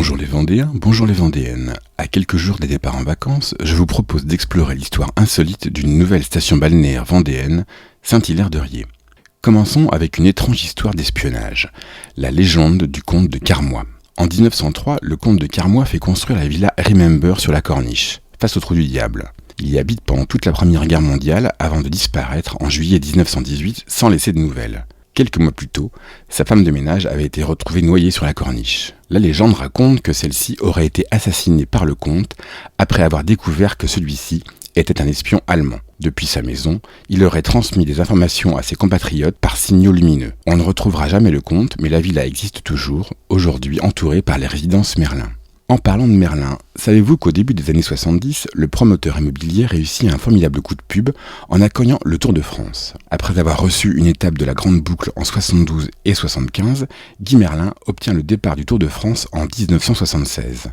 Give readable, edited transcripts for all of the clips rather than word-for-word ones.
Bonjour les Vendéens, bonjour les Vendéennes. À quelques jours des départs en vacances, je vous propose d'explorer l'histoire insolite d'une nouvelle station balnéaire vendéenne, Saint-Hilaire-de-Riez. Commençons avec une étrange histoire d'espionnage, la légende du comte de Carmois. En 1903, le comte de Carmois fait construire la villa Remember sur la Corniche, face au Trou du Diable. Il y habite pendant toute la Première Guerre mondiale avant de disparaître en juillet 1918 sans laisser de nouvelles. Quelques mois plus tôt, sa femme de ménage avait été retrouvée noyée sur la Corniche. La légende raconte que celle-ci aurait été assassinée par le comte après avoir découvert que celui-ci était un espion allemand. Depuis sa maison, il aurait transmis des informations à ses compatriotes par signaux lumineux. On ne retrouvera jamais le comte, mais la villa existe toujours, aujourd'hui entourée par les résidences Merlin. En parlant de Merlin, savez-vous qu'au début des années 70, le promoteur immobilier réussit un formidable coup de pub en accueillant le Tour de France. Après avoir reçu une étape de la Grande Boucle en 72 et 75, Guy Merlin obtient le départ du Tour de France en 1976.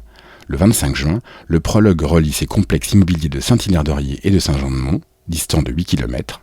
Le 25 juin, le prologue relie ses complexes immobiliers de Saint-Hilaire-de-Riez et de Saint-Jean-de-Mont, distants de 8 km.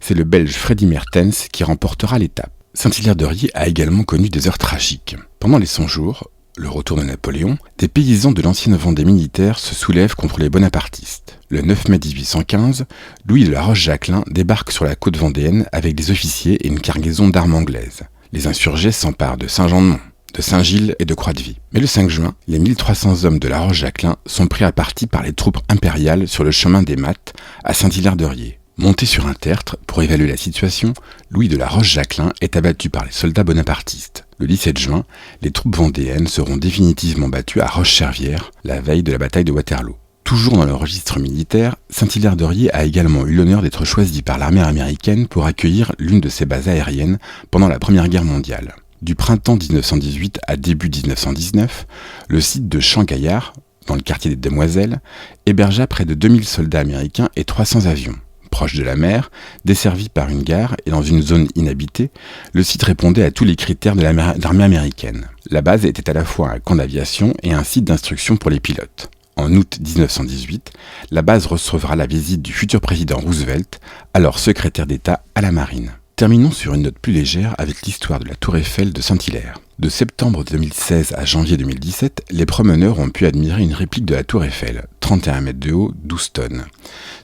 C'est le Belge Freddy Mertens qui remportera l'étape. Saint-Hilaire-de-Riez a également connu des heures tragiques. Pendant les 100 jours, le retour de Napoléon, des paysans de l'ancienne Vendée militaire se soulèvent contre les bonapartistes. Le 9 mai 1815, Louis de la Roche-Jacquelin débarque sur la côte vendéenne avec des officiers et une cargaison d'armes anglaises. Les insurgés s'emparent de Saint-Jean-de-Mont, de Saint-Gilles et de Croix-de-Vie. Mais le 5 juin, les 1300 hommes de la Roche-Jacquelin sont pris à partie par les troupes impériales sur le chemin des Mattes à Saint-Hilaire-de-Riez. Monté sur un tertre pour évaluer la situation, Louis de la Roche-Jacquelin est abattu par les soldats bonapartistes. Le 17 juin, les troupes vendéennes seront définitivement battues à Roche-Servière, la veille de la bataille de Waterloo. Toujours dans le registre militaire, Saint-Hilaire-de-Riez a également eu l'honneur d'être choisi par l'armée américaine pour accueillir l'une de ses bases aériennes pendant la Première Guerre mondiale. Du printemps 1918 à début 1919, le site de Champ-Gaillard, dans le quartier des Demoiselles, hébergea près de 2000 soldats américains et 300 avions. Proche de la mer, desservi par une gare et dans une zone inhabitée, le site répondait à tous les critères de l'armée américaine. La base était à la fois un camp d'aviation et un site d'instruction pour les pilotes. En août 1918, la base recevra la visite du futur président Roosevelt, alors secrétaire d'État à la Marine. Terminons sur une note plus légère avec l'histoire de la Tour Eiffel de Saint-Hilaire. De septembre 2016 à janvier 2017, les promeneurs ont pu admirer une réplique de la Tour Eiffel, 31 mètres de haut, 12 tonnes,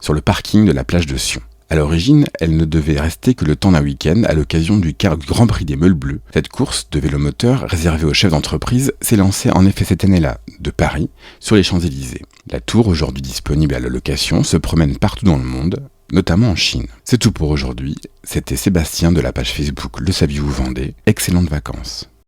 sur le parking de la plage de Sion. À l'origine, elle ne devait rester que le temps d'un week-end à l'occasion du Grand Prix des Meules Bleues. Cette course de vélomoteur, réservée aux chefs d'entreprise, s'est lancée en effet cette année-là, de Paris, sur les Champs-Élysées. La tour, aujourd'hui disponible à la location, se promène partout dans le monde, notamment en Chine. C'est tout pour aujourd'hui. C'était Sébastien de la page Facebook Le Saviez-vous Vendée. Excellentes vacances.